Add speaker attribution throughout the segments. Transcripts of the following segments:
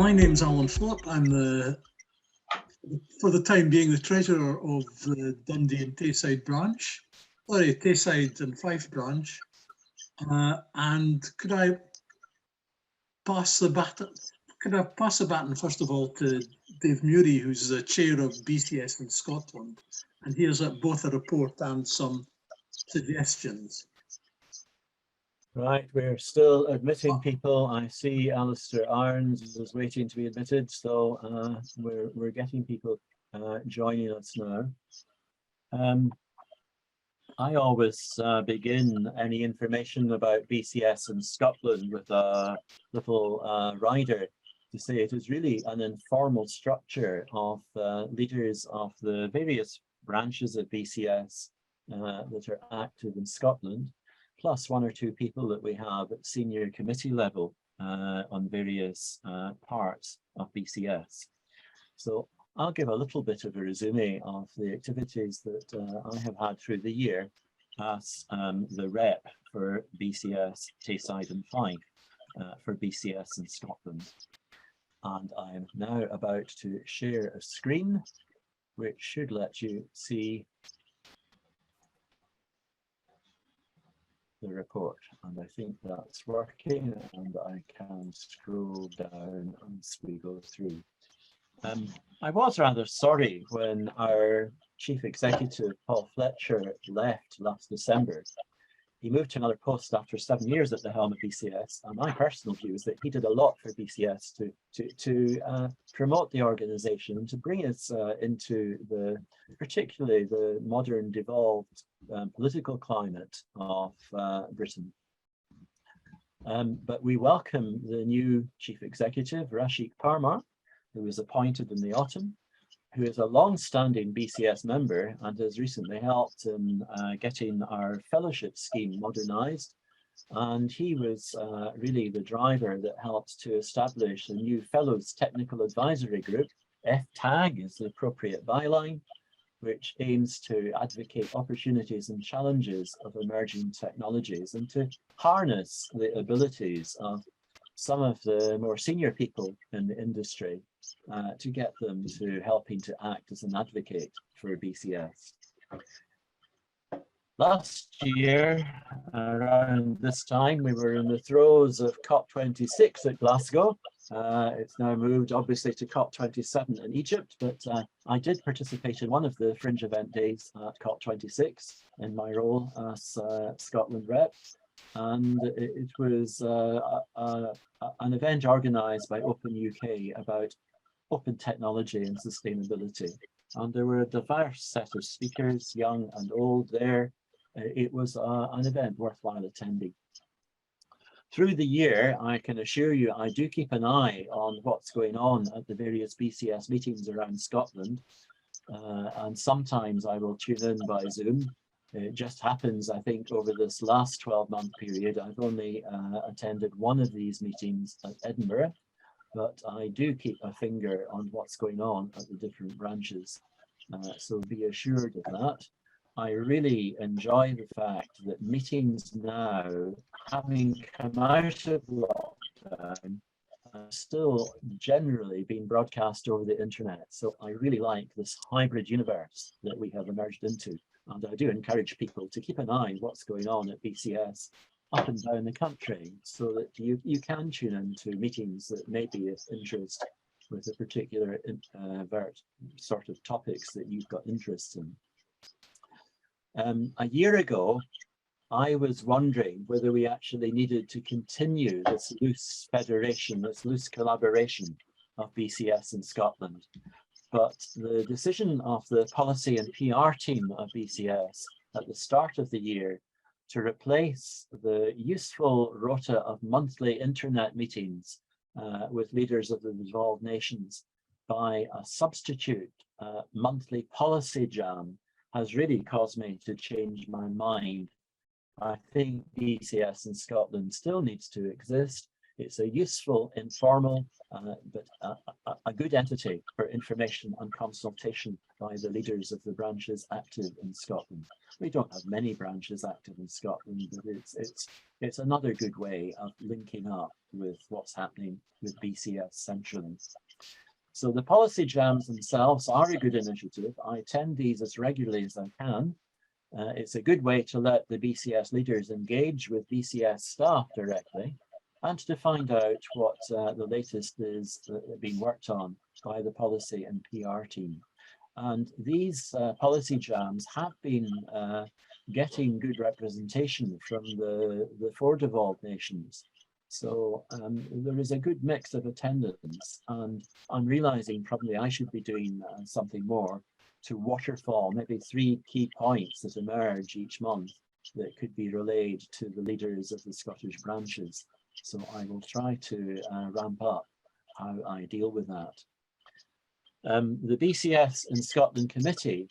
Speaker 1: My name's Alan Phillip. I'm for the time being, the treasurer of the Dundee and Tayside branch, Tayside and Fife branch. And could I pass the baton? Could I pass the baton first of all to Dave Murray, who's the chair of BCS in Scotland, and here's both a report and some suggestions.
Speaker 2: Right, we're still admitting people. I see Alistair Irons is waiting to be admitted, so we're getting people joining us now. I always begin any information about BCS in Scotland with a little rider to say it is really an informal structure of leaders of the various branches of BCS that are active in Scotland, plus one or two people that we have at senior committee level on various parts of BCS. So I'll give a little bit of a resume of the activities that I have had through the year as the rep for BCS Tayside and Fife for BCS in Scotland. And I am now about to share a screen which should let you see the report, and I think that's working, and I can scroll down as we go through. I was rather sorry when our chief executive, Paul Fletcher, left last December. He moved to another post after 7 years at the helm of BCS, and my personal view is that he did a lot for BCS to promote the organisation and to bring us into particularly the modern, devolved political climate of Britain. But we welcome the new chief executive, Rashik Parmar, who was appointed in the autumn, who is a long-standing BCS member and has recently helped in getting our fellowship scheme modernised. And he was really the driver that helped to establish a new Fellows Technical Advisory Group, FTAG is the appropriate byline, which aims to advocate opportunities and challenges of emerging technologies and to harness the abilities of some of the more senior people in the industry to get them to helping to act as an advocate for BCS. Last year, around this time, we were in the throes of COP26 at Glasgow. It's now moved obviously to COP27 in Egypt, but I did participate in one of the fringe event days at COP26 in my role as Scotland rep. And it was an event organised by Open UK about open technology and sustainability. And there were a diverse set of speakers, young and old there. It was an event worthwhile attending. Through the year, I can assure you, I do keep an eye on what's going on at the various BCS meetings around Scotland. And sometimes I will tune in by Zoom. It just happens, I think, over this last 12-month period, I've only attended one of these meetings at Edinburgh, but I do keep a finger on what's going on at the different branches. So be assured of that. I really enjoy the fact that meetings now, having come out of lockdown, are still generally being broadcast over the internet. So I really like this hybrid universe that we have emerged into. And I do encourage people to keep an eye on what's going on at BCS up and down the country so that you can tune into meetings that may be of interest with a particular sort of topics that you've got interest in. A year ago, I was wondering whether we actually needed to continue this loose federation, this loose collaboration of BCS in Scotland. But the decision of the policy and PR team of BCS at the start of the year to replace the useful rota of monthly internet meetings with leaders of the devolved nations by a substitute monthly policy jam has really caused me to change my mind. I think BCS in Scotland still needs to exist. It's a useful, informal, but a good entity for information and consultation by the leaders of the branches active in Scotland. We don't have many branches active in Scotland, but it's another good way of linking up with what's happening with BCS centrally. So the policy jams themselves are a good initiative. I attend these as regularly as I can. It's a good way to let the BCS leaders engage with BCS staff directly and to find out what the latest is being worked on by the policy and PR team. And these policy jams have been getting good representation from the four devolved nations. So there is a good mix of attendance, and I'm realizing probably I should be doing something more to waterfall maybe 3 key points that emerge each month that could be relayed to the leaders of the Scottish branches. So I will try to ramp up how I deal with that. The BCS in Scotland Committee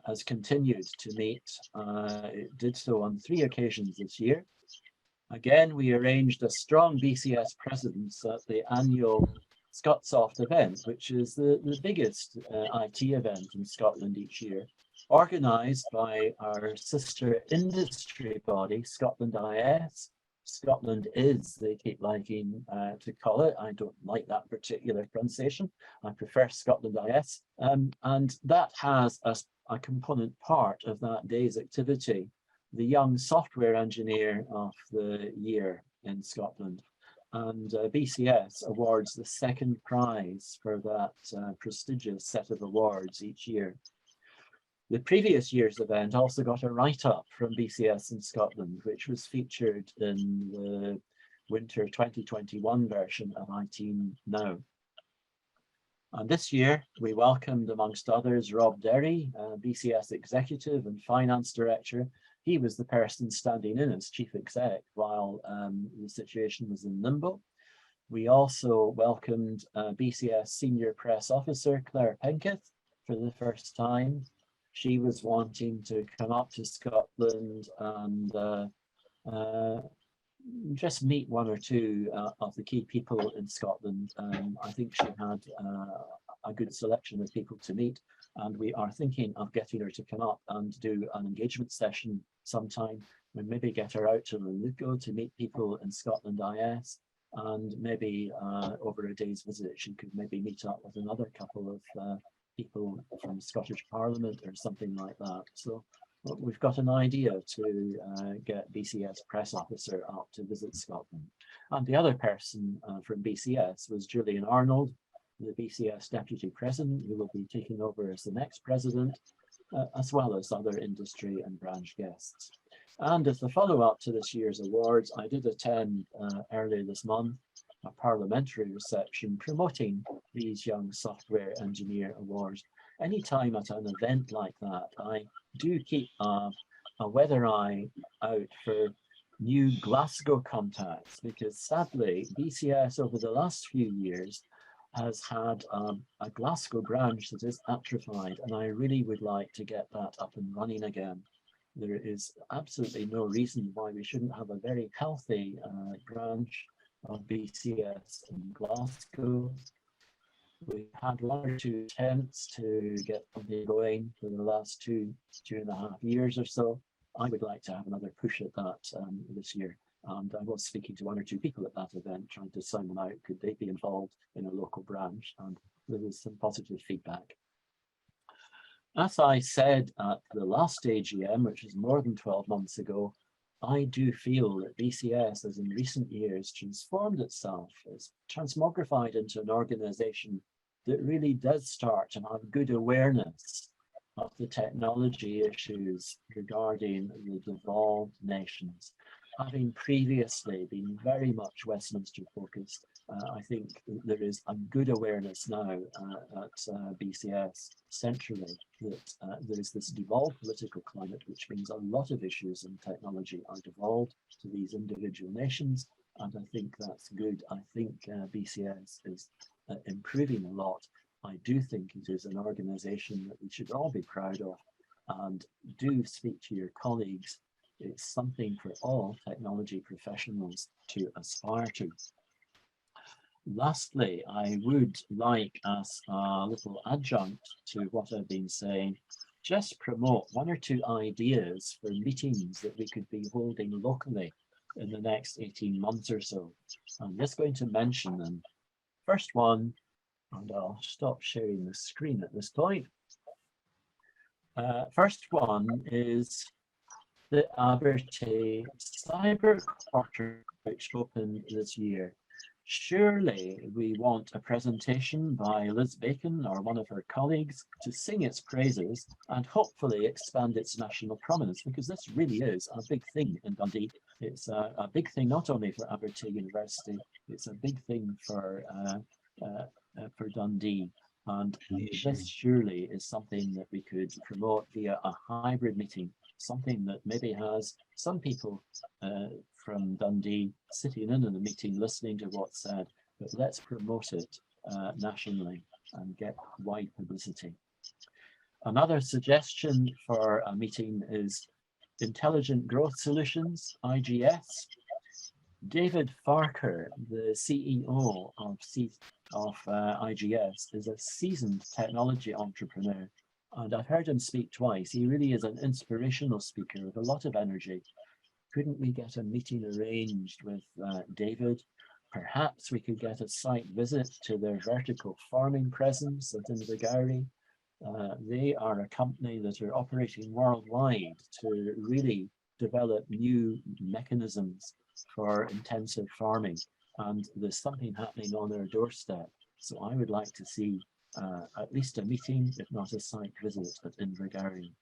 Speaker 2: has continued to meet. It did so on 3 occasions this year. Again, we arranged a strong BCS presence at the annual Scotsoft event, which is the biggest IT event in Scotland each year, organised by our sister industry body, Scotland IS. Scotland is, they keep liking to call it. I don't like that particular pronunciation. I prefer Scotland IS. And that has a component part of that day's activity, the Young Software Engineer of the Year in Scotland. And BCS awards the 2nd prize for that prestigious set of awards each year. The previous year's event also got a write-up from BCS in Scotland, which was featured in the winter 2021 version of IT Now. And this year, we welcomed, amongst others, Rob Derry, BCS Executive and Finance Director. He was the person standing in as Chief Exec while the situation was in limbo. We also welcomed BCS Senior Press Officer, Claire Penketh, for the first time. She was wanting to come up to Scotland and just meet 1 or 2 of the key people in Scotland. I think she had a good selection of people to meet, and we are thinking of getting her to come up and do an engagement session sometime. We maybe get her out to Linlithgow to meet people in Scotland IS, and maybe over a day's visit she could maybe meet up with another couple of people from Scottish Parliament or something like that. So we've got an idea to get BCS press officer up to visit Scotland. And the other person from BCS was Julian Arnold, the BCS Deputy President, who will be taking over as the next president, as well as other industry and branch guests. And as the follow-up to this year's awards, I did attend earlier this month a parliamentary reception promoting these Young Software Engineer Awards. Anytime at an event like that, I do keep a weather eye out for new Glasgow contacts, because sadly, BCS over the last few years has had a Glasgow branch that is atrophied, and I really would like to get that up and running again. There is absolutely no reason why we shouldn't have a very healthy branch of BCS in Glasgow. We've had 1 or 2 attempts to get something going for the last 2.5 years or so. I would like to have another push at that this year. And I was speaking to 1 or 2 people at that event, trying to sound them out, could they be involved in a local branch? And there was some positive feedback. As I said at the last AGM, which was more than 12 months ago, I do feel that BCS has in recent years transformed itself, it's transmogrified into an organisation that really does start to have good awareness of the technology issues regarding the devolved nations. Having previously been very much Westminster focused, I think there is a good awareness now at BCS centrally that there is this devolved political climate, which means a lot of issues in technology are devolved to these individual nations, and I think that's good. I think BCS is improving a lot. I do think it is an organisation that we should all be proud of, and do speak to your colleagues It's something for all technology professionals to aspire to. Lastly, I would like, as a little adjunct to what I've been saying, just promote one or two ideas for meetings that we could be holding locally in the next 18 months or so. I'm just going to mention them. First one, and I'll stop sharing the screen at this point. First one is the Abertay Cyber Quarter, which opened this year. Surely we want a presentation by Liz Bacon or one of her colleagues to sing its praises and hopefully expand its national prominence, because this really is a big thing in Dundee. It's a big thing not only for Abertay University, it's a big thing for Dundee. And this surely is something that we could promote via a hybrid meeting, something that maybe has some people from Dundee sitting in the meeting listening to what's said, but let's promote it nationally and get wide publicity. Another suggestion for a meeting is Intelligent Growth Solutions, IGS. David Farker, the CEO of IGS, is a seasoned technology entrepreneur, and I've heard him speak twice. He really is an inspirational speaker with a lot of energy. Couldn't we get a meeting arranged with David? Perhaps we could get a site visit to their vertical farming presence at Invergowrie. They are a company that are operating worldwide to really develop new mechanisms for intensive farming, and there's something happening on their doorstep. So I would like to see at least a meeting, if not a site visit, at Invergowrie.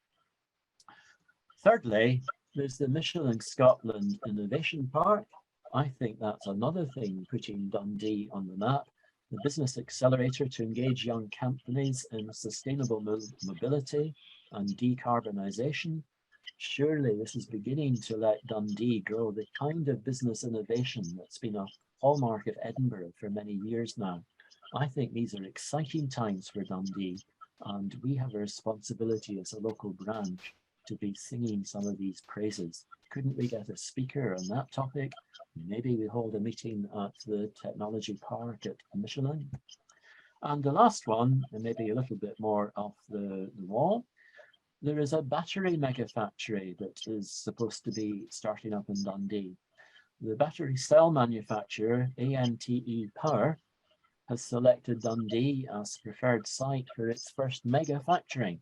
Speaker 2: Thirdly, there's the Michelin Scotland Innovation Park. I think that's another thing putting Dundee on the map. The business accelerator to engage young companies in sustainable mobility and decarbonisation. Surely this is beginning to let Dundee grow the kind of business innovation that's been a hallmark of Edinburgh for many years now. I think these are exciting times for Dundee, and we have a responsibility as a local branch to be singing some of these praises. Couldn't we get a speaker on that topic? Maybe we hold a meeting at the Technology Park at Michelin. And the last one, and maybe a little bit more off the wall, there is a battery mega factory that is supposed to be starting up in Dundee. The battery cell manufacturer, ANTE Power, has selected Dundee as preferred site for its first mega factory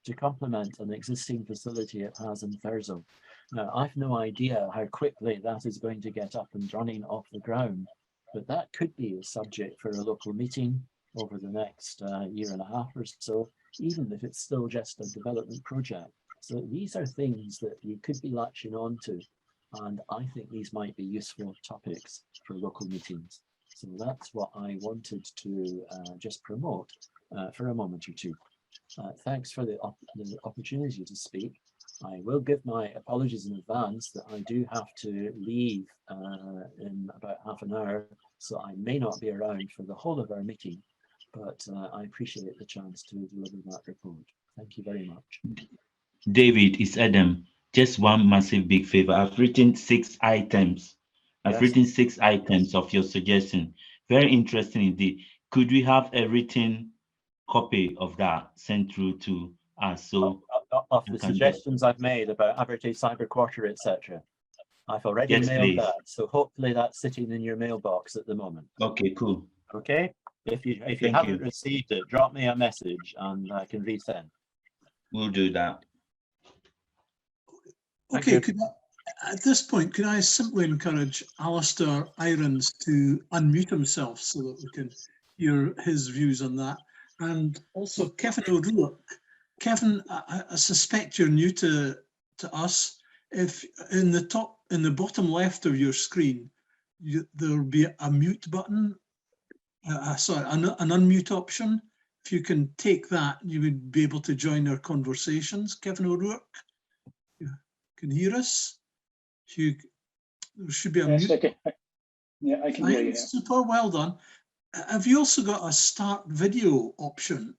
Speaker 2: to complement an existing facility it has in Thurso. Now, I've no idea how quickly that is going to get up and running off the ground, but that could be a subject for a local meeting over the next year and a half or so, even if it's still just a development project. So these are things that you could be latching on to, and I think these might be useful topics for local meetings. So that's what I wanted to just promote for a moment or two. Thanks for the opportunity to speak. I will give my apologies in advance that I do have to leave in about half an hour, so I may not be around for the whole of our meeting, but I appreciate the chance to deliver that report. Thank you very much.
Speaker 3: David, it's Adam. Just one massive big favor. I've written 6 items. I've written 6 items of your suggestion. Very interesting indeed. Could we have a written copy of that sent through to us? So
Speaker 2: of the suggestions I've made about Abertay Cyber Quarter, etc. I've already mailed that, so hopefully that's sitting in your mailbox at the moment.
Speaker 3: Okay, cool.
Speaker 2: Okay, if you haven't received it, drop me a message and I can resend.
Speaker 3: We'll do that.
Speaker 1: Okay, at this point, could I simply encourage Alistair Irons to unmute himself so that we can hear his views on that, and also Kevin O'Rourke. Kevin, I suspect you're new to us. If in the bottom left of your screen, there'll be a mute button, sorry, an unmute option. If you can take that, you would be able to join our conversations. Kevin O'Rourke, you can hear us? There should be a mute.
Speaker 4: Okay. Yeah, I can hear you.
Speaker 1: Super, well done. Have you also got a start video option?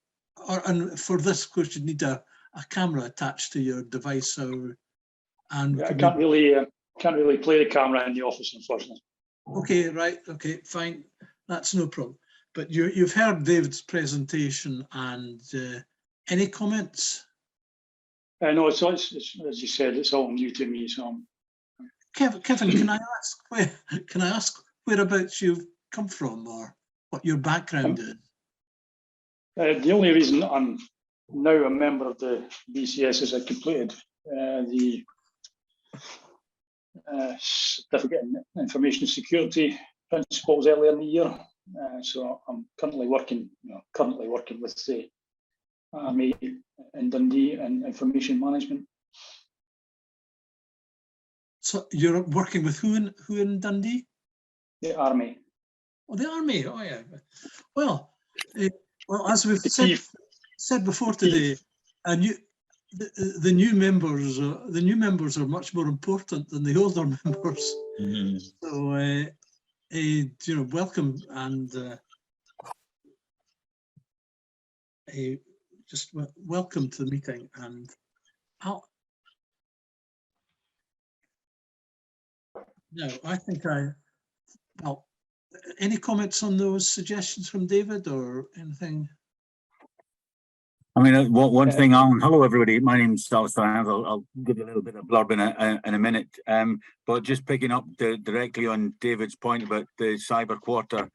Speaker 1: And for this, of course, you need a camera attached to your device. So And
Speaker 4: I can't really play the camera in the office, unfortunately.
Speaker 1: okay, right, okay, fine, that's no problem. But you've heard David's presentation, and any comments?
Speaker 4: No, it's as you said, it's all new to me. So,
Speaker 1: Kevin, can I ask whereabouts you've come from, or what your background is?
Speaker 4: the only reason I'm now a member of the BCS is I completed the certificate in information security principles earlier in the year. So I'm currently working with the Army in Dundee and information management.
Speaker 1: So you're working with who in Dundee?
Speaker 4: The Army.
Speaker 1: Oh, the Army. Oh, yeah. Well, as we've said before today, the new members are much more important than the older members.
Speaker 3: Mhm.
Speaker 1: So, welcome, and just welcome to the meeting. And any comments on those suggestions from David or anything?
Speaker 5: I mean, one thing, Alan, hello everybody, my name's Alistair. I'll give you a little bit of blurb in a minute, but just picking up directly on David's point about the cyber quarter,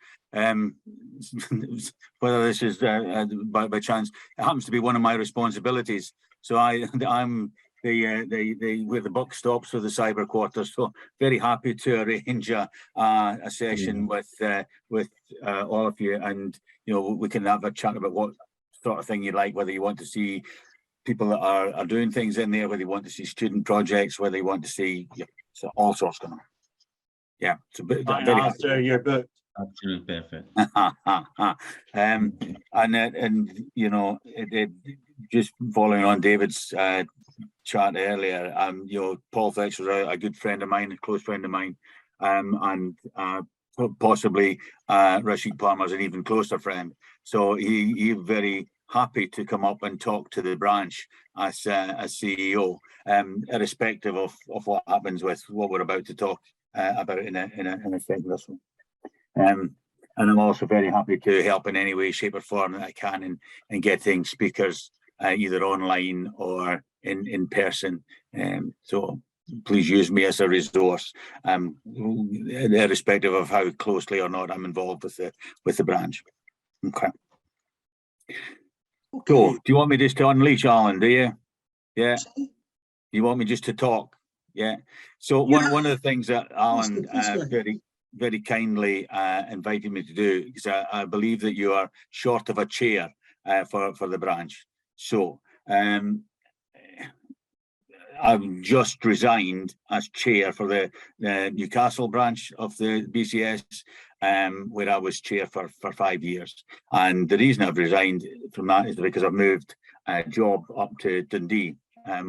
Speaker 5: whether this is by chance, it happens to be one of my responsibilities. So I'm where the buck stops for the cyber quarter. So very happy to arrange a session with all of you, and we can have a chat about what sort of thing you like, whether you want to see people that are doing things in there, whether you want to see student projects, whether you want to see so all sorts going on. Yeah, it's a bit very
Speaker 2: happy. Your book.
Speaker 3: Absolutely perfect.
Speaker 5: Just following on David's chat earlier, Paul Fetch was a good friend of mine, a close friend of mine, and possibly Rashid Palmer's an even closer friend. So he's very happy to come up and talk to the branch as CEO, irrespective of what happens with what we're about to talk about in a second or so. And I'm also very happy to help in any way, shape or form that I can in getting speakers either online or in person. So please use me as a resource, irrespective of how closely or not I'm involved with the branch. Okay. So, do you want me just to unleash, Alan? Do you? Yeah. You want me just to talk? Yeah. So one of the things that Alan very kindly invited me to do, because I believe that you are short of a chair for the branch. So I've just resigned as chair for the Newcastle branch of the BCS, where I was chair for 5 years. And the reason I've resigned from that is because I've moved a job up to Dundee,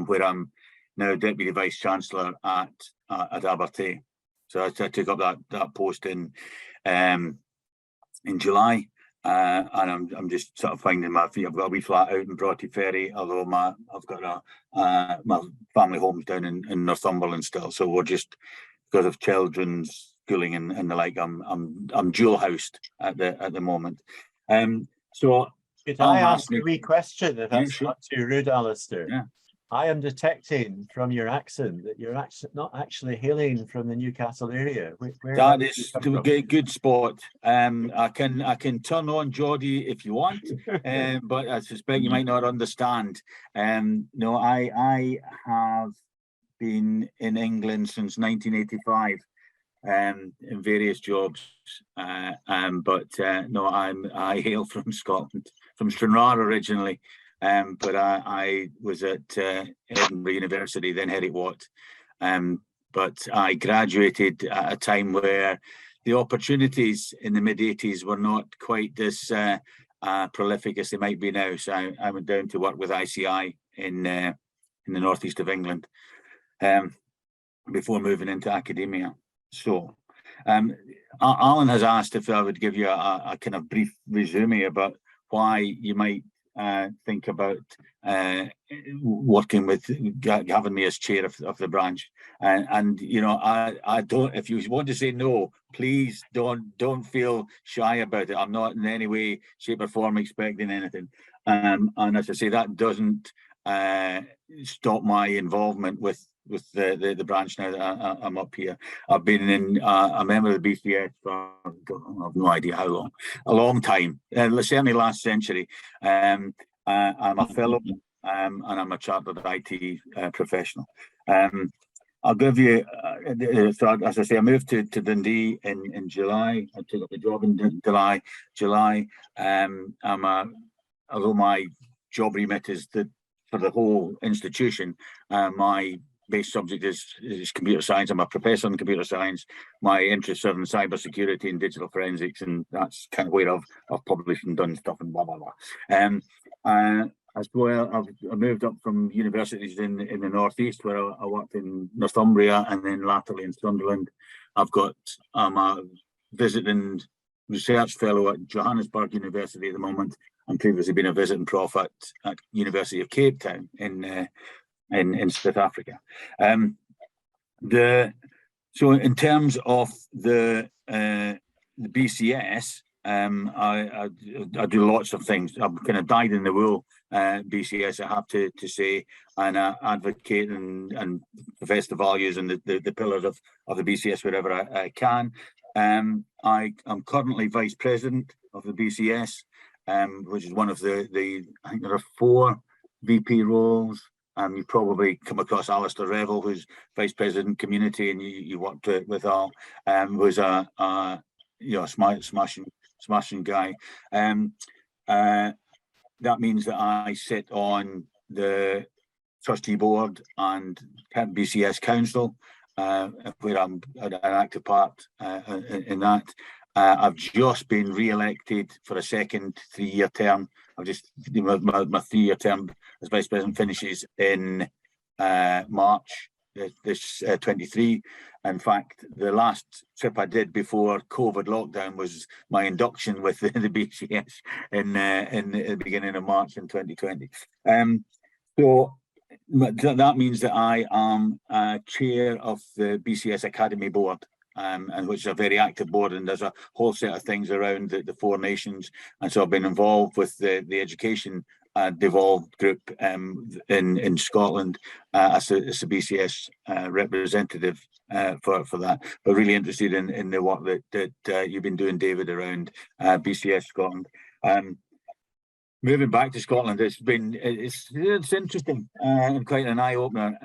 Speaker 5: where I'm now Deputy Vice Chancellor at Abertay. So I took up that post in July. And I'm just sort of finding my feet. I've got a wee flat out in Broughty Ferry, although I've got my family home's down in Northumberland still. So we're just, because of children's schooling and the like, I'm dual housed at the moment. So
Speaker 2: could I ask a wee question, if that's
Speaker 5: sure.
Speaker 2: Not too rude, Alistair?
Speaker 5: Yeah.
Speaker 2: I am detecting from your accent that you're not actually hailing from the Newcastle area.
Speaker 5: That is a good spot. I can turn on Geordie if you want, but I suspect you might not understand. No, I have been in England since 1985 in various jobs, but no, I hail from Scotland, from Stranraer originally. But I was at Edinburgh University, then Heriot Watt. But I graduated at a time where the opportunities in the mid-80s were not quite as prolific as they might be now. So I went down to work with ICI in the northeast of England before moving into academia. So Alan has asked if I would give you a kind of brief resume about why you might think about working with, having me as chair of the branch. And you know, I don't, if you want to say no, please don't feel shy about it. I'm not in any way, shape or form expecting anything. And as I say, that doesn't stop my involvement with the branch now that I'm up here. I've been a member of the BCS for, I have no idea how long, a long time, certainly last century. I'm a fellow, and I'm a chartered IT professional. I'll give you, so as I say, I moved to Dundee in July. I took up a job in July. Although my job remit is for the whole institution, my base subject is computer science. I'm a professor in computer science. My interests are in cybersecurity and digital forensics, and that's kind of where I've published and done stuff and blah blah blah. As well, I moved up from universities in the northeast, where I worked in Northumbria and then latterly in Sunderland. I'm a visiting research fellow at Johannesburg University at the moment, and previously been a visiting prof at University of Cape Town in South Africa. So in terms of the BCS, I do lots of things. I'm kind of dyed in the wool BCS, I have to say, and advocate and profess the values and the pillars of the BCS wherever I can. I'm currently vice president of the BCS, which is one of the I think there are 4 VP roles. You probably come across Alistair Revel, who's vice president community, and you worked with Al, who's a smashing guy. That means that I sit on the trustee board and BCS council, where I'm an active part in that. I've just been re-elected for a second 3-year term. I've just, my 3-year term as vice president finishes in March this 23. In fact, the last trip I did before COVID lockdown was my induction with the BCS in the beginning of March in 2020. So that means that I am chair of the BCS Academy Board, and which is a very active board, and there's a whole set of things around the 4 nations. And so I've been involved with the education devolved group in Scotland as a BCS representative for that, but really interested in the work that you've been doing, David, around BCS Scotland. Moving back to Scotland, it's interesting and quite an eye opener.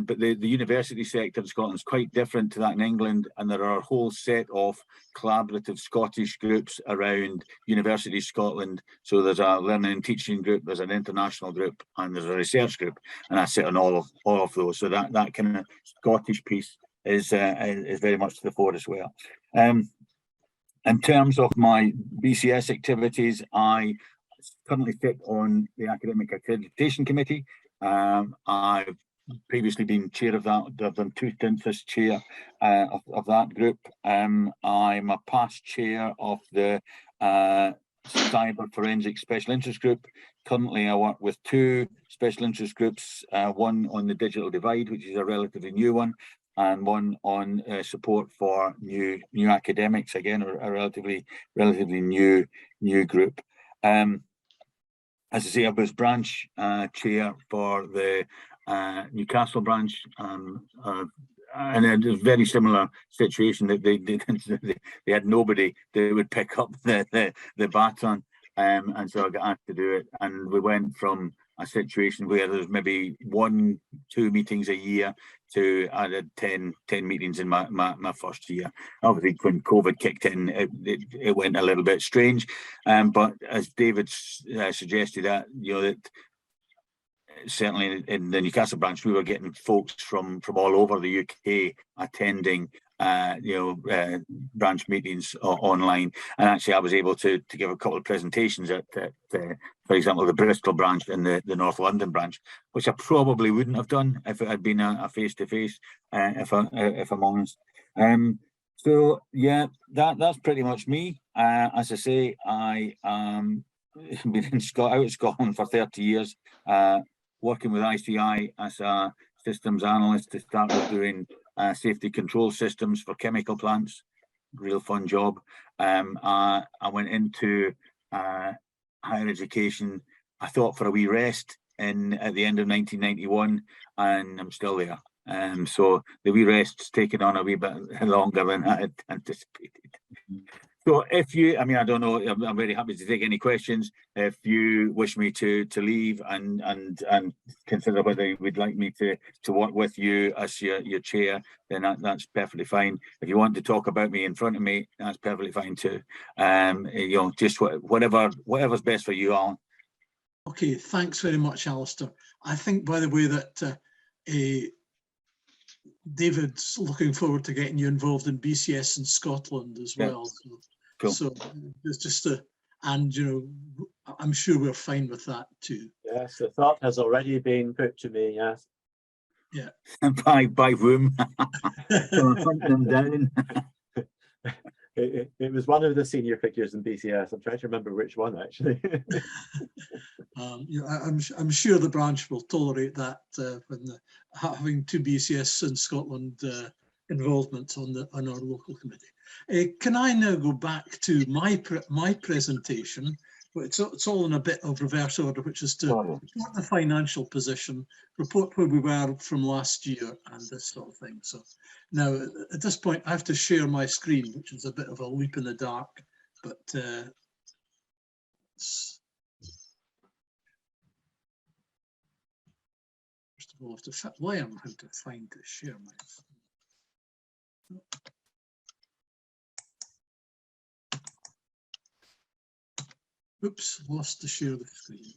Speaker 5: But the university sector in Scotland is quite different to that in England, and there are a whole set of collaborative Scottish groups around University Scotland. So there's a learning and teaching group, there's an international group, and there's a research group, and I sit on all of those. So that kind of Scottish piece is very much to the fore as well. In terms of my BCS activities, I currently sit on the Academic Accreditation Committee. I've previously been chair of that. I've done 2 stints as chair of that group. I'm a past chair of the Cyber Forensic Special Interest Group. Currently, I work with 2 special interest groups, one on the digital divide, which is a relatively new one, and one on support for new academics, again, a relatively new group. As I say, I was branch chair for the Newcastle branch, and it was a very similar situation that they had nobody that would pick up the baton, and so I got asked to do it. And we went from a situation where there's maybe 1-2 meetings a year to I had 10 meetings in my first year. Obviously, when COVID kicked in, it went a little bit strange. But as David suggested, that that certainly in the Newcastle branch, we were getting folks from all over the UK attending branch meetings online. And actually, I was able to give a couple of presentations at for example, the Bristol branch and the North London branch, which I probably wouldn't have done if it had been a face-to-face, if I'm honest. So yeah, that's pretty much me. As I say, I am been out of Scotland for 30 years, working with ICI as a systems analyst to start with doing safety control systems for chemical plants. Real fun job. I went into higher education, I thought, for a wee rest at the end of 1991, and I'm still there. So the wee rest's taken on a wee bit longer than I had anticipated. So if you, I don't know, I'm very happy to take any questions. If you wish me to leave and consider whether you would like me to work with you as your chair, then that's perfectly fine. If you want to talk about me in front of me, that's perfectly fine too. Just whatever's best for you, Alan.
Speaker 1: Okay, thanks very much, Alistair. I think, by the way, that David's looking forward to getting you involved in BCS in Scotland as well. So,
Speaker 5: cool.
Speaker 1: So it's just and I'm sure we're fine with that too.
Speaker 2: Yes, the thought has already been put to me. Yes.
Speaker 5: Yeah. by whom? Hunt them down.
Speaker 2: It was one of the senior figures in BCS. I'm trying to remember which one, actually.
Speaker 1: I'm sure the branch will tolerate that when having two BCS in Scotland involvement on our local committee. Can I now go back to my presentation? It's all in a bit of reverse order, which is to report the financial position, report where we were from last year, and this sort of thing. So now at this point, I have to share my screen, which is a bit of a leap in the dark, but first of all, I have to learn how to find to share my screen. Oops, lost to share the screen.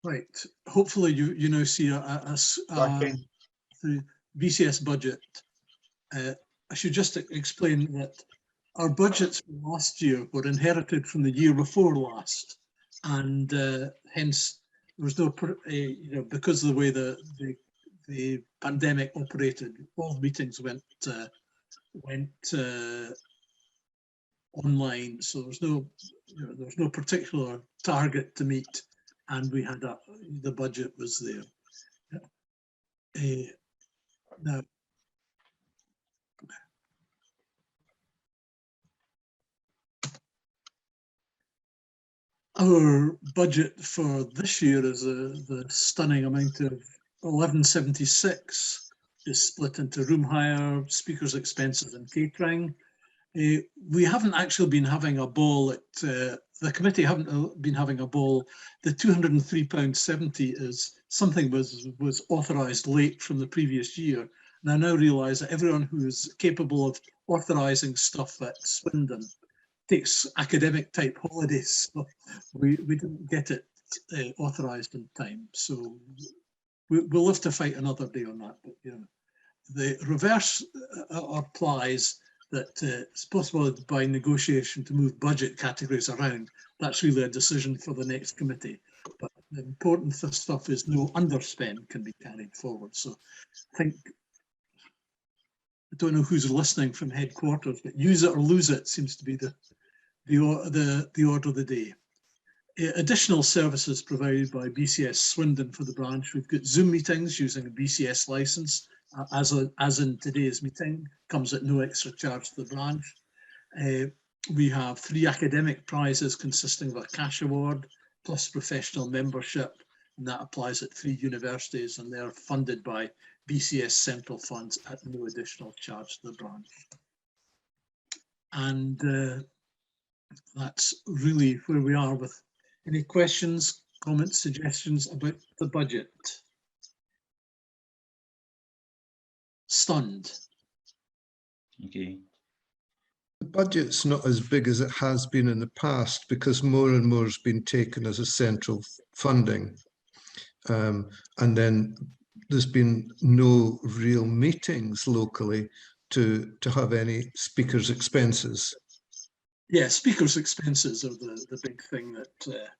Speaker 1: Right. Hopefully you now see the BCS budget. I should just explain that our budgets from last year were inherited from the year before last, and hence there was no, because of the way the pandemic operated, all meetings went online. So there was no particular target to meet, and we had the budget was there. Now, our budget for this year is the stunning amount of 1176, is split into room hire, speakers' expenses, and catering. We haven't actually been having a ball at the committee haven't been having a ball. The £203.70 is something was authorised late from the previous year, and I now realise that everyone who is capable of authorising stuff at Swindon takes academic type holidays, so we didn't get it authorised in time. So we'll have to fight another day on that. But the reverse applies. That it's possible by negotiation to move budget categories around. That's really a decision for the next committee. But the important stuff is no underspend can be carried forward. So I don't know who's listening from headquarters, but use it or lose it seems to be the order of the day. Additional services provided by BCS Swindon for the branch. We've got Zoom meetings using a BCS license. As in today's meeting, comes at no extra charge to the branch. We have 3 academic prizes consisting of a cash award plus professional membership, and that applies at 3 universities, and they're funded by BCS central funds at no additional charge to the branch. And that's really where we are with any questions, comments, suggestions about the budget. Stunned.
Speaker 3: Okay.
Speaker 6: budget's not as big as it has been in the past because more and more has been taken as a central funding. And then there's been no real meetings locally to have any speakers' expenses.
Speaker 1: Yeah, speakers' expenses are the big thing that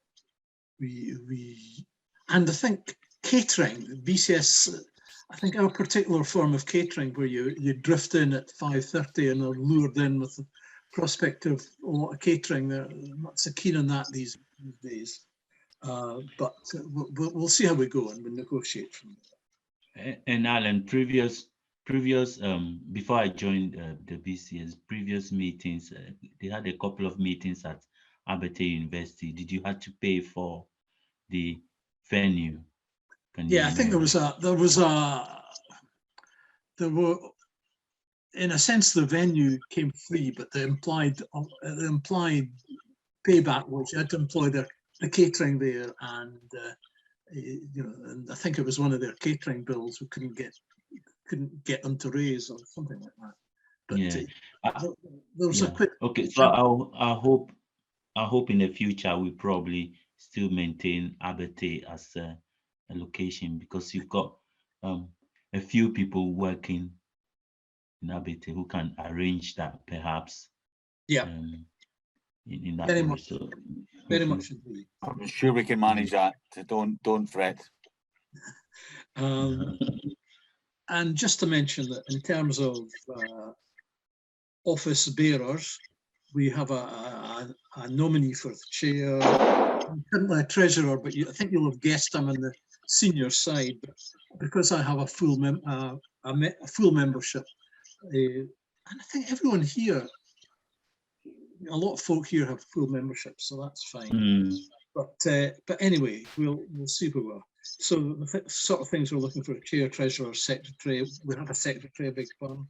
Speaker 1: and I think catering, BCS, I think our particular form of catering where you drift in at 5:30 and are lured in with the prospect of a lot of catering, they're not so keen on that these days. But we'll see how we go and we'll negotiate from there.
Speaker 3: And Alan, previous before I joined the BCS, previous meetings, they had a couple of meetings at Aberdeen University. Did you have to pay for the venue?
Speaker 1: Yeah, I think there were, in a sense, the venue came free, but the implied payback was you had to employ the catering there, and and I think it was one of their catering bills we couldn't get them to raise or something like that. But
Speaker 3: yeah,
Speaker 1: there was a quick.
Speaker 3: Okay, so I hope in the future we probably still maintain Aberdeen as a location, because you've got a few people working in Aberdeen who can arrange that, perhaps.
Speaker 1: Yeah.
Speaker 3: In that
Speaker 1: Very
Speaker 3: way.
Speaker 1: much,
Speaker 3: So
Speaker 1: very much agree.
Speaker 5: I'm sure we can manage that. So don't fret.
Speaker 1: And just to mention that in terms of office bearers, we have a nominee for the chair, currently a treasurer, but I think you'll have guessed I'm on the senior side. But because I have a full membership, and I think everyone here, a lot of folk here have full membership, so that's fine. But anyway, we'll see who we are. So the sort of things we're looking for: a chair, treasurer, secretary. We have a secretary, a big firm,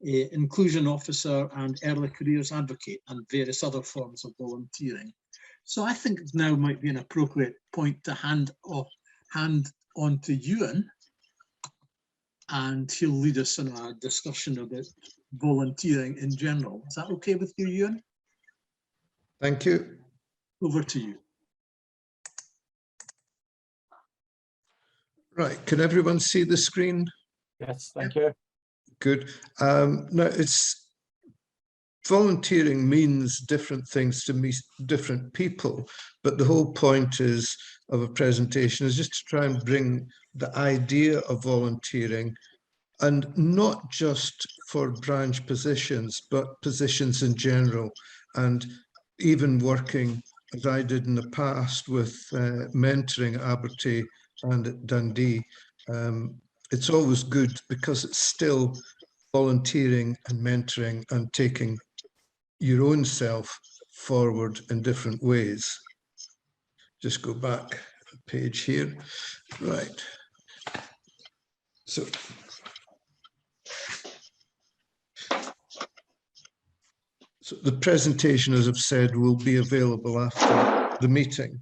Speaker 1: inclusion officer, and early careers advocate, and various other forms of volunteering. So I think now might be an appropriate point to hand on to Ewan, and he'll lead us in a discussion about volunteering in general. Is that okay with you, Ewan?
Speaker 6: Thank you.
Speaker 1: Over to you.
Speaker 6: Right, can everyone see the screen?
Speaker 2: Yes, thank you.
Speaker 6: Good. Now, volunteering means different things to different people, but the whole point of a presentation is just to try and bring the idea of volunteering, and not just for branch positions, but positions in general, and even working, as I did in the past, with mentoring at Aberdeen and at Dundee. It's always good because it's still volunteering and mentoring and taking your own self forward in different ways. Just go back a page here. Right. So the presentation, as I've said, will be available after the meeting.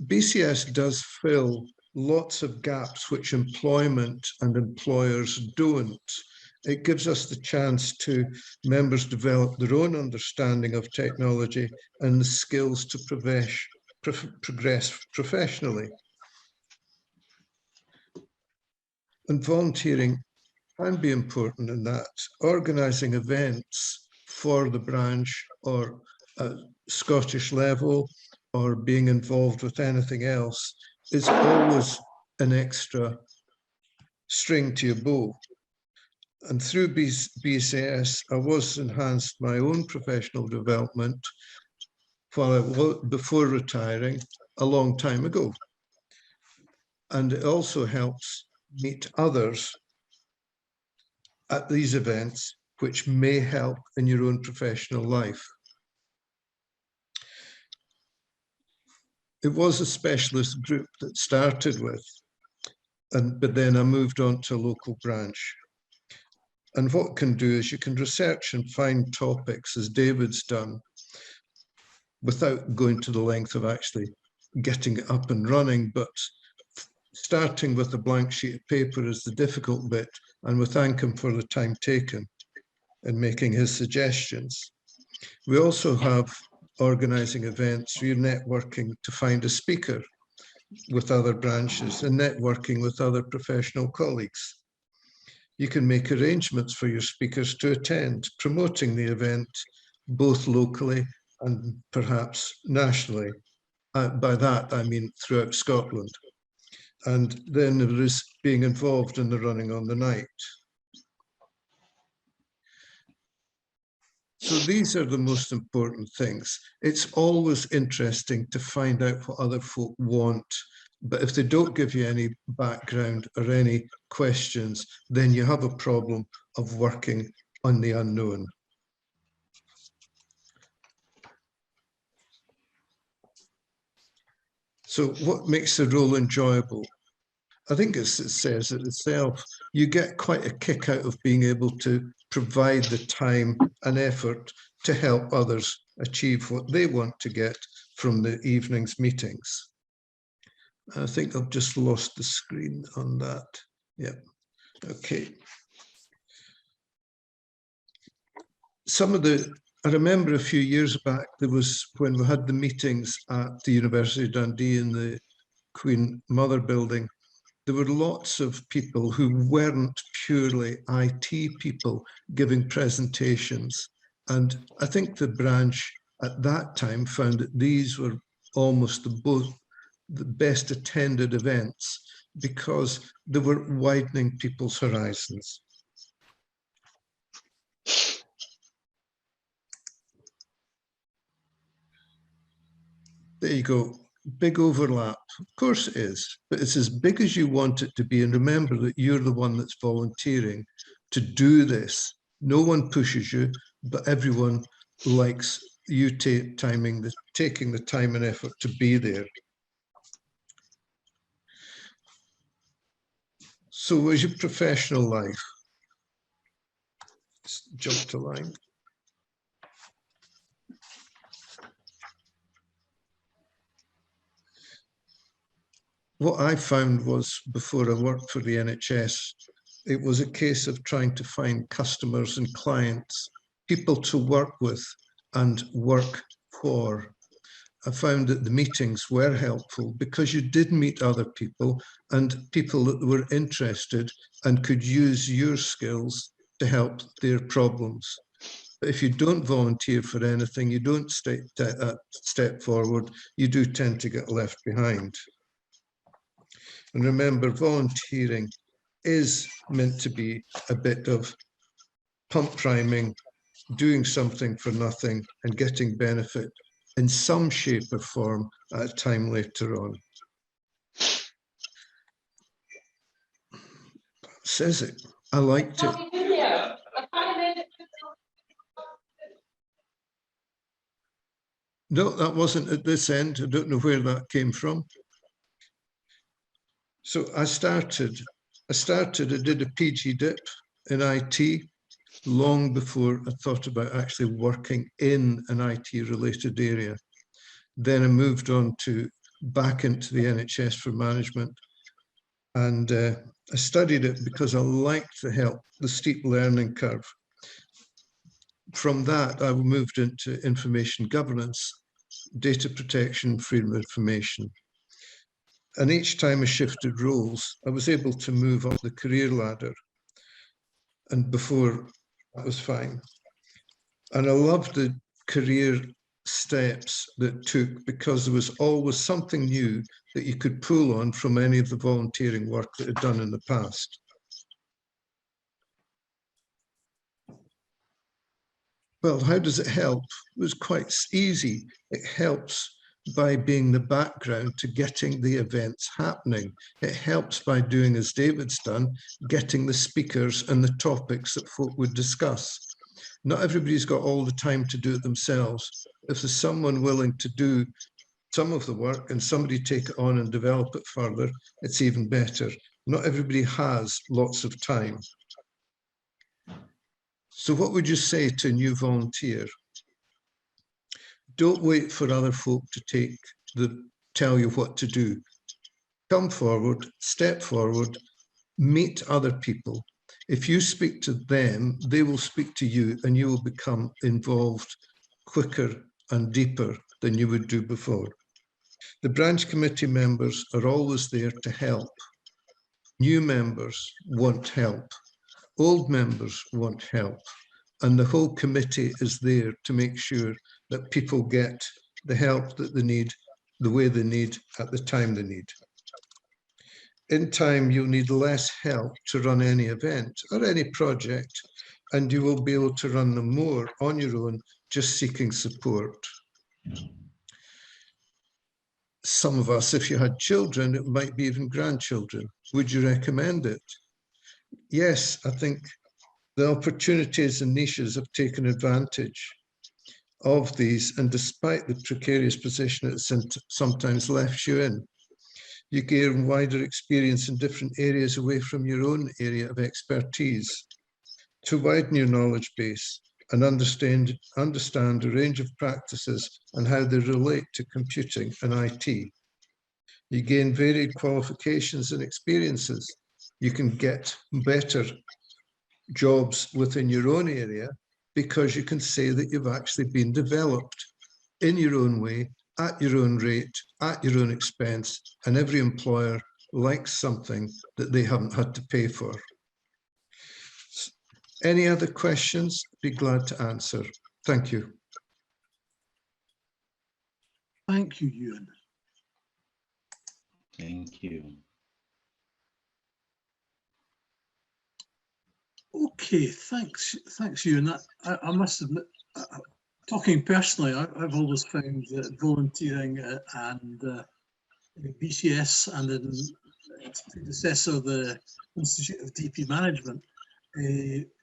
Speaker 6: BCS does fill lots of gaps which employment and employers don't. It gives us the chance to members develop their own understanding of technology and the skills to progress professionally. And volunteering can be important in that. Organising events for the branch or at Scottish level, or being involved with anything else, is always an extra string to your bow. And through BCS, I was enhanced my own professional development before retiring a long time ago. And it also helps meet others at these events, which may help in your own professional life. It was a specialist group that started with, but then I moved on to a local branch. And what it can do is you can research and find topics, as David's done, without going to the length of actually getting it up and running. But starting with a blank sheet of paper is the difficult bit, and we thank him for the time taken. and making his suggestions. We also have organising events, we're networking to find a speaker with other branches and networking with other professional colleagues. You can make arrangements for your speakers to attend, promoting the event both locally and perhaps nationally. By that, I mean throughout Scotland. And then there is being involved in the running on the night. So these are the most important things. It's always interesting to find out what other folk want, but if they don't give you any background or any questions, then you have a problem of working on the unknown. So what makes the role enjoyable? I think it says it itself. You get quite a kick out of being able to provide the time and effort to help others achieve what they want to get from the evening's meetings. I think I've just lost the screen on that. Yeah, okay. I remember a few years back, there was when we had the meetings at the University of Dundee in the Queen Mother building, there were lots of people who weren't purely IT people giving presentations. And I think the branch at that time found that these were almost the best attended events because they were widening people's horizons. There you go. Big overlap. Of course it is, but it's as big as you want it to be. And remember that you're the one that's volunteering to do this. No one pushes you, but everyone likes you taking the time and effort to be there. So was your professional life? Let's jump to line. What I found was, before I worked for the NHS, it was a case of trying to find customers and clients, people to work with and work for. I found that the meetings were helpful because you did meet other people and people that were interested and could use your skills to help their problems. But if you don't volunteer for anything, you don't step forward, you do tend to get left behind. And remember, volunteering is meant to be a bit of pump priming, doing something for nothing and getting benefit in some shape or form at a time later on. Says it. I liked it. No, that wasn't at this end. I don't know where that came from. So I did a PG dip in IT long before I thought about actually working in an IT related area. Then I moved on back into the NHS for management. And I studied it because I liked the steep learning curve. From that, I moved into information governance, data protection, freedom of information. And each time I shifted roles, I was able to move up the career ladder. And before, that was fine. And I loved the career steps that took because there was always something new that you could pull on from any of the volunteering work that had done in the past. Well, how does it help? It was quite easy. It helps by being the background to getting the events happening. It helps by doing, as David's done, getting the speakers and the topics that folk would discuss. Not everybody's got all the time to do it themselves. If there's someone willing to do some of the work and somebody take it on and develop it further, it's even better. Not everybody has lots of time. So what would you say to a new volunteer? Don't wait for other folk to tell you what to do. Come forward, step forward, meet other people, If you speak to them, they will speak to you, and you will become involved quicker and deeper than you would do before. The branch committee members are always there to help. New members want help. Old members want help. And the whole committee is there to make sure that people get the help that they need, the way they need, at the time they need. In time, you'll need less help to run any event or any project, and you will be able to run them more on your own, just seeking support. Some of us, if you had children, it might be even grandchildren. Would you recommend it? Yes, I think the opportunities and niches have taken advantage of these, and despite the precarious position it's sometimes left you in, you gain wider experience in different areas away from your own area of expertise to widen your knowledge base and understand a range of practices and how they relate to computing and IT. You gain varied qualifications and experiences. You can get better jobs within your own area because you can say that you've actually been developed in your own way, at your own rate, at your own expense, and every employer likes something that they haven't had to pay for. Any other questions? Be glad to answer. Thank you.
Speaker 1: Thank you, Ewan.
Speaker 3: Thank you.
Speaker 1: Okay, thanks, Ewan. I must admit, talking personally, I've always found that volunteering and BCS and then its predecessor, the Institute of DP Management,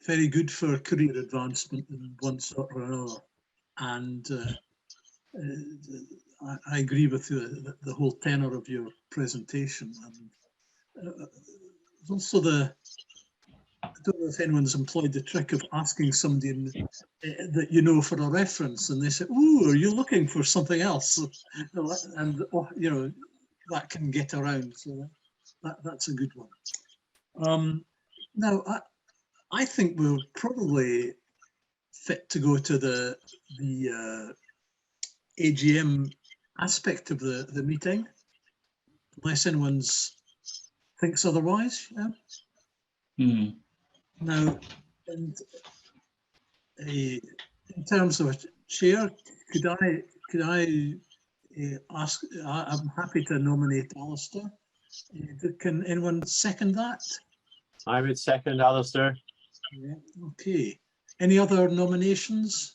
Speaker 1: very good for career advancement in one sort or another. And I agree with the whole tenor of your presentation. And also I don't know if anyone's employed the trick of asking somebody that you know for a reference, and they say, "Oh, are you looking for something else?" And you know, that can get around. So that's a good one. Now, I think we're probably fit to go to the AGM aspect of the meeting, unless anyone thinks otherwise. Yeah.
Speaker 3: Mm.
Speaker 1: Now, and in terms of a chair, could I ask? I'm happy to nominate Alistair. Can anyone second that?
Speaker 2: I would second Alistair.
Speaker 1: Yeah. Okay. Any other nominations?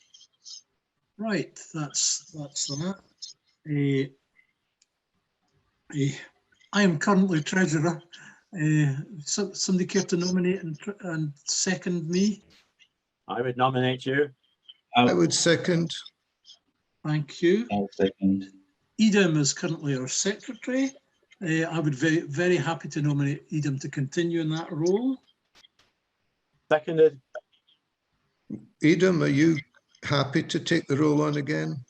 Speaker 1: Right. That's that. I am currently treasurer. Somebody care to nominate and second me?
Speaker 2: I would nominate you.
Speaker 6: I would second.
Speaker 1: Thank you.
Speaker 3: I'll second.
Speaker 1: Edam is currently our secretary. I would be very happy to nominate Edam to continue in that role.
Speaker 2: Seconded.
Speaker 6: Edam, are you happy to take the role on again?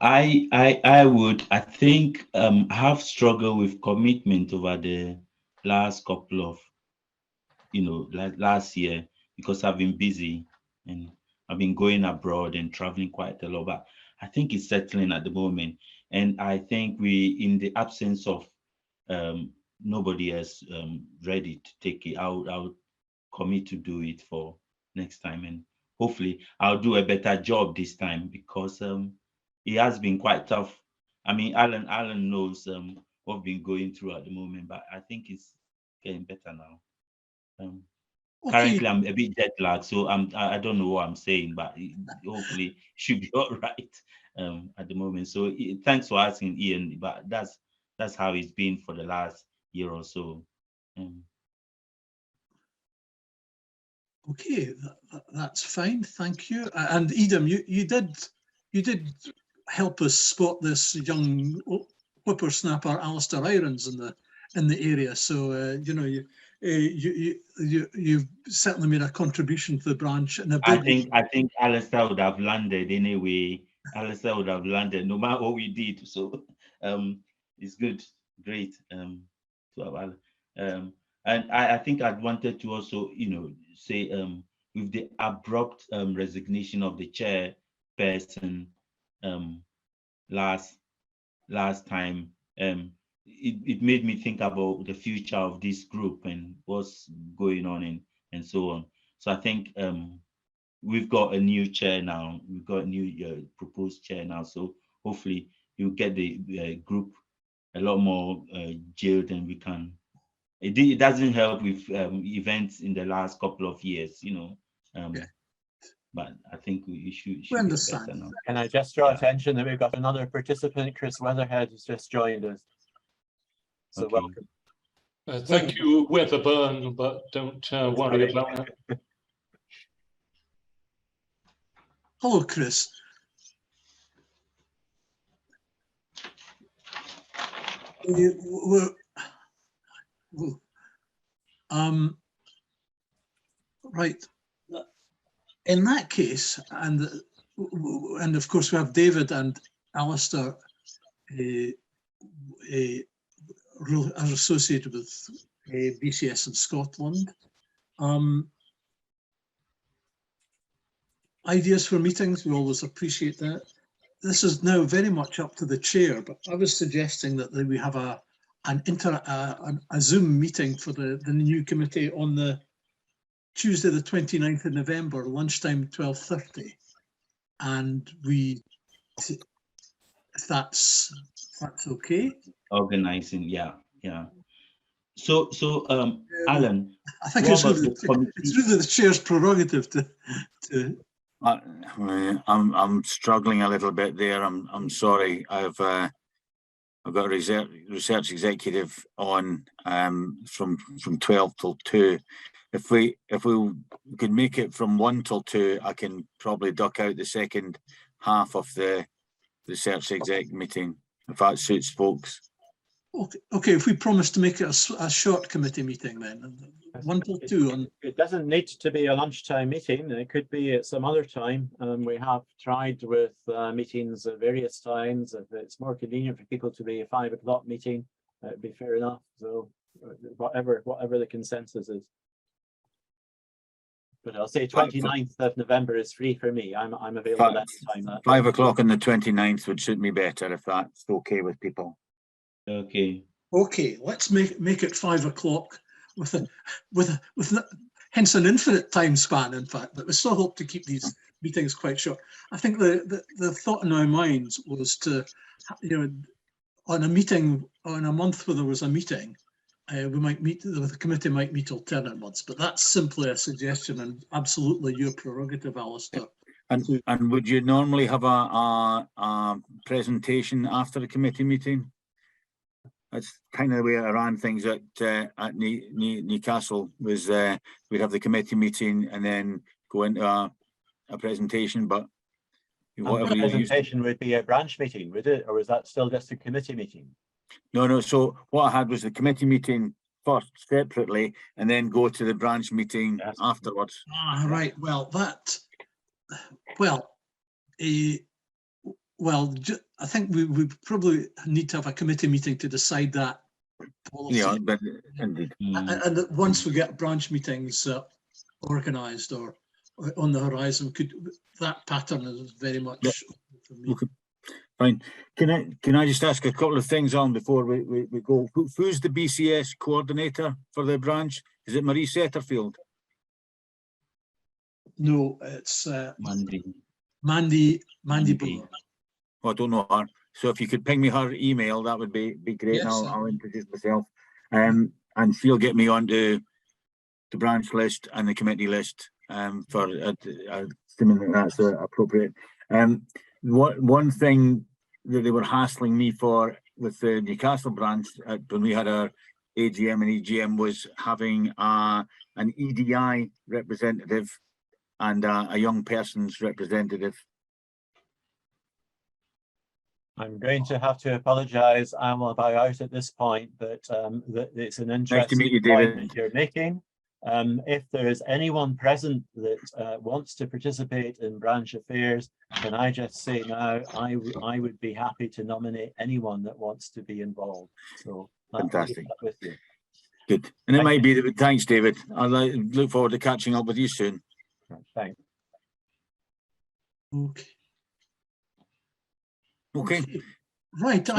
Speaker 3: I would. I think I have struggled with commitment over the last couple of, last year, because I've been busy and I've been going abroad and traveling quite a lot. But I think it's settling at the moment, and I think in the absence of nobody else ready to take it, I'll commit to do it for next time, and hopefully I'll do a better job this time, because it has been quite tough. I mean, Alan knows what we've been going through at the moment, but I think it's getting better now.
Speaker 1: Okay.
Speaker 3: Currently, I'm a bit jet lagged, so I don't know what I'm saying, but hopefully it should be all right at the moment. So thanks for asking, Ian. But that's how it's been for the last year or so.
Speaker 1: Okay, that's fine. Thank you. And Edam, you did help us spot this young whippersnapper, Alistair Irons, in the area. So you've certainly made a contribution to the branch. And
Speaker 3: I think Alistair would have landed anyway. Alistair would have landed no matter what we did. So it's good, great to have And I think I'd wanted to also, say with the abrupt resignation of the chairperson last time, it made me think about the future of this group and what's going on and so on. So I think we've got a new chair now. We've got a new proposed chair now. So hopefully you get the group a lot more jailed, and we can. It doesn't help with events in the last couple of years,
Speaker 1: Yeah.
Speaker 3: But I think we should
Speaker 1: We
Speaker 3: be
Speaker 1: understand.
Speaker 3: better now.
Speaker 2: Can I just draw
Speaker 3: Yeah.
Speaker 2: attention that we've got another participant, Chris Weatherhead, who's just joined us. So
Speaker 3: Okay.
Speaker 2: welcome.
Speaker 7: Thank you, Weatherburn, but don't worry about it.
Speaker 1: Hello, Chris. Right. In that case, and of course we have David and Alistair are associated with BCS in Scotland. Ideas for meetings, we always appreciate that. This is now very much up to the chair, but I was suggesting that we have a Zoom meeting for the new committee on the Tuesday, the 29th of November, lunchtime 12:30, and if that's okay.
Speaker 3: Organizing, yeah. So Alan,
Speaker 1: I think
Speaker 3: what
Speaker 1: it's
Speaker 3: about
Speaker 1: really,
Speaker 3: the committee?
Speaker 1: it's really the chair's prerogative to.
Speaker 5: I'm struggling a little bit there. I'm sorry. I've got a research executive on from 12 till 2. If we could make it from 1 till 2, I can probably duck out the second half of the research exec meeting, if that suits folks.
Speaker 1: Okay, if we promise to make it a short committee meeting, then 1 till 2.
Speaker 2: It doesn't need to be a lunchtime meeting. It could be at some other time. We have tried with meetings at various times. If it's more convenient for people to be a 5 o'clock meeting, it'd be fair enough. So whatever the consensus is. But I'll say 29th of November is free for me. I'm available at that time.
Speaker 5: 5 o'clock on the 29th would suit me better, if that's okay with people.
Speaker 3: Okay.
Speaker 1: Okay, let's make it 5 o'clock with hence an infinite time span, in fact, but we still hope to keep these meetings quite short. I think the thought in our minds was to, on a month where there was a meeting, we might meet, the committee might meet alternate months, but that's simply a suggestion and absolutely your prerogative, Alistair.
Speaker 5: And would you normally have a presentation after the committee meeting? That's kind of the way I ran things at Newcastle, was we'd have the committee meeting and then go into a presentation, but whatever
Speaker 2: the presentation would be a branch meeting, would it? Or was that still just a committee meeting?
Speaker 5: No. So what I had was the committee meeting first separately and then go to the branch meeting afterwards.
Speaker 1: Right. Well, I think we probably need to have a committee meeting to decide that policy.
Speaker 5: Yeah, but indeed.
Speaker 1: And once we get branch meetings organised or on the horizon, that pattern is very much for me.
Speaker 5: Okay. Fine. Can I just ask a couple of things on before we go? Who's the BCS coordinator for the branch? Is it Marie Setterfield?
Speaker 1: No, it's
Speaker 3: Mandy.
Speaker 1: Mandy Brewer.
Speaker 5: Oh, I don't know her. So if you could ping me her email, that would be great.
Speaker 1: Yes,
Speaker 5: and I'll introduce myself. And she'll get me onto the branch list and the committee list for assuming that that's appropriate. One thing that they were hassling me for with the Newcastle branch when we had our AGM and EGM was having an EDI representative and a young person's representative.
Speaker 2: I'm going to have to apologise. I will bow out at this point, but it's an interesting
Speaker 5: meet you,
Speaker 2: point
Speaker 5: David.
Speaker 2: that you're making. If there is anyone present that wants to participate in branch affairs, can I just say now, I would be happy to nominate anyone that wants to be involved. So
Speaker 5: Fantastic.
Speaker 2: with you.
Speaker 5: Good. And it might be that, thanks, David. I look forward to catching up with you soon.
Speaker 2: Thanks.
Speaker 1: Okay.
Speaker 5: Okay.
Speaker 1: Right.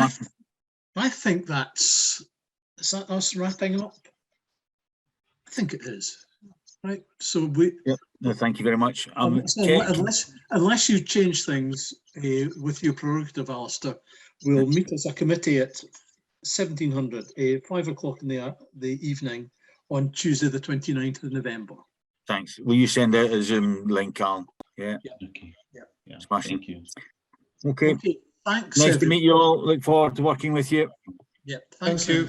Speaker 1: I think is that us wrapping up? I think it is. Right. So we.
Speaker 5: Yep. No, thank you very much.
Speaker 1: So unless you change things with your prerogative, Alistair, we'll meet as a committee at 1700, 5 o'clock in the evening on Tuesday, the 29th of November.
Speaker 5: Thanks. Will you send out a Zoom link, Carl? Yeah.
Speaker 3: Okay. Yeah.
Speaker 5: Smashing.
Speaker 3: Thank you.
Speaker 5: Okay.
Speaker 1: Okay. Thanks.
Speaker 5: Nice to meet you all. Look forward to working with you.
Speaker 1: Yeah.
Speaker 6: Thank you.